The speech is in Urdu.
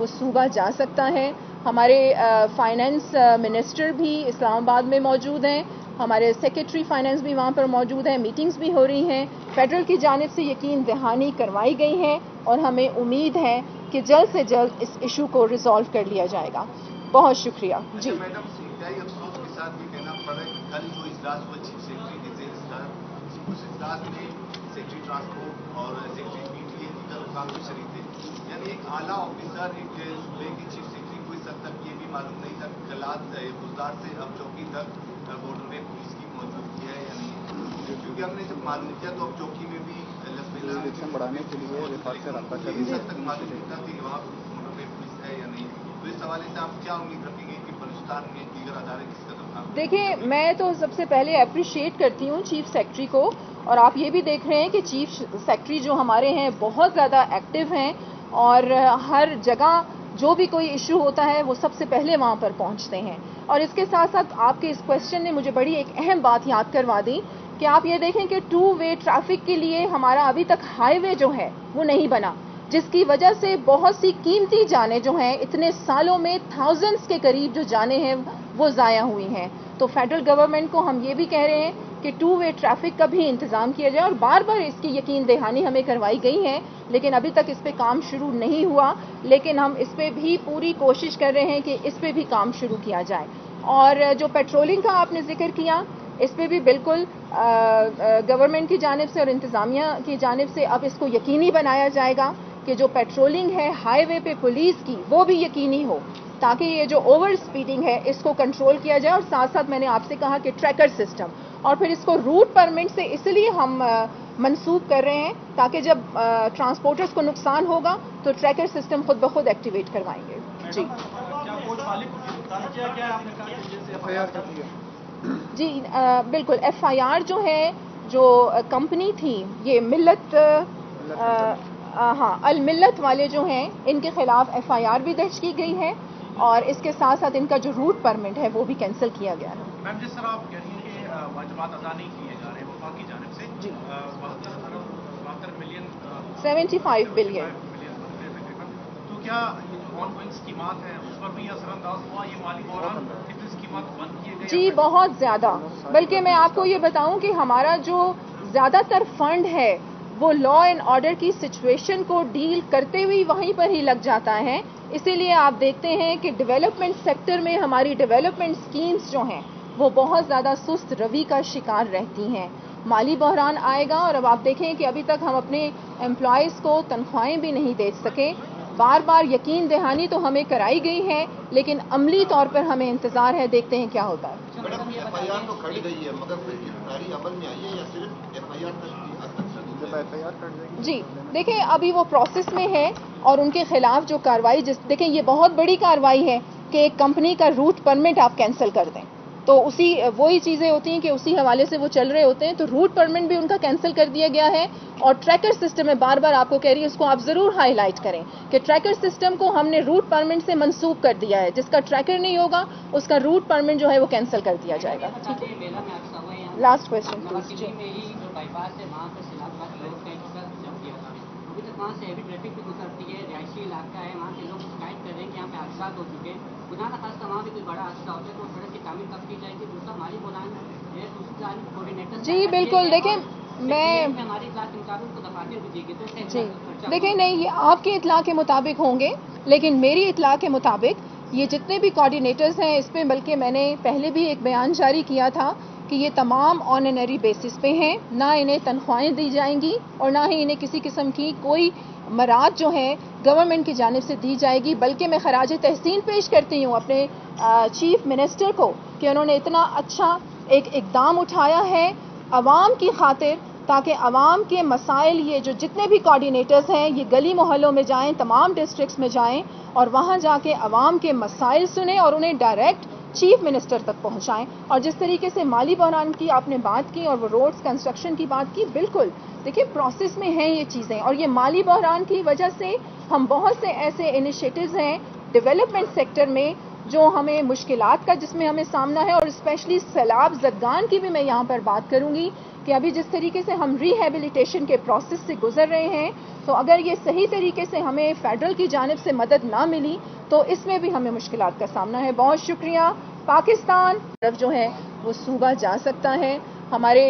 وہ صوبہ جا سکتا ہے. ہمارے فائنانس منسٹر بھی اسلام آباد میں موجود ہیں, ہمارے سیکرٹری فائنانس بھی وہاں پر موجود ہیں, میٹنگز بھی ہو رہی ہیں. فیڈرل کی جانب سے یقین دہانی کروائی گئی ہے اور ہمیں امید ہے کہ جلد سے جلد اس ایشو کو ریزالو کر لیا جائے گا. بہت شکریہ. جی میڈم, انتہائی افسوس کے ساتھ یہ کہنا پڑ رہا ہے کہ کل جو اجلاس ہوا چیف سیکرٹری کے زیر اجلاس, اس اجلاس میں سیکرٹری ٹرانسپورٹ اور سیکرٹری پی ٹی اے دیگر حکام بھی شریک تھے. یعنی ایک اعلیٰ آفیسر ایک صوبے کے چیف سیکرٹری کو اس حد تک یہ بھی معلوم نہیں تھا کہ گزدار سے اب چوکی تک بارڈر میں پولیس کی موجودگی ہے یا نہیں, کیونکہ ہم نے جب معلوم کیا تو اب چوکی میں بھی بڑھانے کے لیے وفاق سے رابطہ کر اس حد تک معلوم نہیں تھا کہ وہاں بارڈر میں پولیس ہے یا نہیں. تو اس حوالے سے آپ کیا امید رکھیں گے کہ بلوچستان میں دیگر ادارے کس قدر کام؟ دیکھیں, میں تو سب سے پہلے اپریشیٹ کرتی ہوں چیف سیکرٹری کو, اور آپ یہ بھی دیکھ رہے ہیں کہ چیف سیکرٹری جو ہمارے ہیں بہت زیادہ ایکٹیو ہیں اور ہر جگہ جو بھی کوئی ایشو ہوتا ہے وہ سب سے پہلے وہاں پر پہنچتے ہیں. اور اس کے ساتھ ساتھ آپ کے اس کوشچن نے مجھے بڑی ایک اہم بات یاد کروا دی کہ آپ یہ دیکھیں کہ 2 وے ٹریفک کے لیے ہمارا ابھی تک ہائی وے جو ہے وہ نہیں بنا, جس کی وجہ سے بہت سی قیمتی جانیں جو ہیں اتنے سالوں میں تھاؤزنڈز کے قریب جو جانیں ہیں وہ ضائع ہوئی ہیں. تو فیڈرل گورنمنٹ کو ہم یہ بھی کہہ رہے ہیں کہ 2 وے ٹریفک کا بھی انتظام کیا جائے, اور بار بار اس کی یقین دہانی ہمیں کروائی گئی ہے لیکن ابھی تک اس پہ کام شروع نہیں ہوا. لیکن ہم اس پہ بھی پوری کوشش کر رہے ہیں کہ اس پہ بھی کام شروع کیا جائے. اور جو پیٹرولنگ کا آپ نے ذکر کیا, اس پہ بھی بالکل گورنمنٹ کی جانب سے اور انتظامیہ کی جانب سے اب اس کو یقینی بنایا جائے گا کہ جو پیٹرولنگ ہے ہائی وے پہ پولیس کی وہ بھی یقینی ہو, تاکہ یہ جو اوور سپیڈنگ ہے اس کو کنٹرول کیا جائے. اور ساتھ ساتھ میں نے آپ سے کہا کہ ٹریکر سسٹم, اور پھر اس کو روٹ پرمٹ سے اس لیے ہم منسوخ کر رہے ہیں تاکہ جب ٹرانسپورٹرز کو نقصان ہوگا تو ٹریکر سسٹم خود بخود ایکٹیویٹ کروائیں گے. جی جی بالکل, ایف آئی آر جو ہے, جو کمپنی تھی یہ ملت, ہاں الملت والے جو ہیں ان کے خلاف ایف آئی آر بھی درج کی گئی ہے, اور اس کے ساتھ ساتھ ان کا جو روٹ پرمٹ ہے وہ بھی کینسل کیا گیا ہے. میم جس طرح آپ کہہ رہی ہیں کہ واجبات ادا نہیں کیے جا رہے وفاق کی جانب سے, جی 72 ملین 75 بلین, تو کیا یہ جو آن گوئنگ اسکیمات ہیں اس پر بھی اثر انداز ہوا یہ مالی بحران, کتنی اسکیمات بند کیے گئے؟ جی بہت زیادہ, بلکہ میں آپ کو یہ بتاؤں کہ ہمارا جو زیادہ تر فنڈ ہے وہ لا اینڈ آرڈر کی سچویشن کو ڈیل کرتے ہوئے وہیں پر ہی لگ جاتا ہے. اسی لیے آپ دیکھتے ہیں کہ ڈیولپمنٹ سیکٹر میں ہماری ڈیولپمنٹ سکیمز جو ہیں وہ بہت زیادہ سست روی کا شکار رہتی ہیں. مالی بحران آئے گا, اور اب آپ دیکھیں کہ ابھی تک ہم اپنے امپلائیز کو تنخواہیں بھی نہیں دے سکے. بار بار یقین دہانی تو ہمیں کرائی گئی ہے لیکن عملی طور پر ہمیں انتظار ہے, دیکھتے ہیں کیا ہوتا ہے. میڈم ایف آئی آر تو کھڑ گئی ہے مگر کوئی گرفتاری عمل میں آئی ہے یا صرف ایف آئی آر تک؟ جی دیکھیں, ابھی وہ پروسیس میں ہے اور ان کے خلاف جو کارروائی, دیکھیں یہ بہت بڑی کارروائی ہے کہ ایک کمپنی کا روٹ پرمٹ آپ کینسل کر دیں, تو وہی چیزیں ہوتی ہیں کہ اسی حوالے سے وہ چل رہے ہوتے ہیں. تو روٹ پرمٹ بھی ان کا کینسل کر دیا گیا ہے, اور ٹریکر سسٹم میں بار بار آپ کو کہہ رہی ہے اس کو آپ ضرور ہائی لائٹ کریں کہ ٹریکر سسٹم کو ہم نے روٹ پرمٹ سے منسوخ کر دیا ہے. جس کا ٹریکر نہیں ہوگا اس کا روٹ پرمٹ جو ہے وہ کینسل کر دیا جائے گا. Last question please. وہاں سے ہیوی ٹریفک بھی گزرتی ہے, رہائشی علاقہ ہے, وہاں کے لوگ شکایت کر رہے ہیں کہ یہاں پہ حادثات ہو چکے ہیں. خدا نہ خاصہ وہاں بھی کوئی بڑا حادثہ ہوتا ہے تو سڑک کی تعمیر کب کی جائے گی؟ دوسرا مالی بحران ہے, دوسری جانب کوآرڈینیٹر. جی بالکل, دیکھیں میں ہماری اطلاع کے مطابق کو دفاتر بھی دی گئی تو جی دیکھیں نہیں, یہ آپ کی اطلاع کے مطابق ہوں گے, لیکن میری اطلاع کے مطابق یہ جتنے بھی کوآرڈینیٹرز ہیں اس پہ, بلکہ میں نے پہلے بھی ایک بیان جاری کیا تھا کہ یہ تمام آنرری بیسس پہ ہیں, نہ انہیں تنخواہیں دی جائیں گی اور نہ ہی انہیں کسی قسم کی کوئی مراد جو ہے گورنمنٹ کی جانب سے دی جائے گی. بلکہ میں خراج تحسین پیش کرتی ہوں اپنے چیف منسٹر کو کہ انہوں نے اتنا اچھا ایک اقدام اٹھایا ہے عوام کی خاطر, تاکہ عوام کے مسائل, یہ جو جتنے بھی کوآرڈینیٹرز ہیں یہ گلی محلوں میں جائیں, تمام ڈسٹرکٹس میں جائیں اور وہاں جا کے عوام کے مسائل سنیں اور انہیں ڈائریکٹ چیف منسٹر تک پہنچائیں. اور جس طریقے سے مالی بحران کی آپ نے بات کی اور وہ روڈز کنسٹرکشن کی بات کی, بالکل دیکھیں پروسیس میں ہیں یہ چیزیں, اور یہ مالی بحران کی وجہ سے ہم بہت سے ایسے انیشیٹوز ہیں ڈیولپمنٹ سیکٹر میں جو ہمیں مشکلات کا جس میں ہمیں سامنا ہے, اور اسپیشلی سیلاب زدگان کی بھی میں یہاں پر بات کروں گی کہ ابھی جس طریقے سے ہم ریہیبلیٹیشن کے پروسیس سے گزر رہے ہیں تو اگر یہ صحیح طریقے سے ہمیں فیڈرل کی جانب سے مدد نہ ملی تو اس میں بھی ہمیں مشکلات کا سامنا ہے. بہت شکریہ. پاکستان طرف جو ہے وہ صوبہ جا سکتا ہے. ہمارے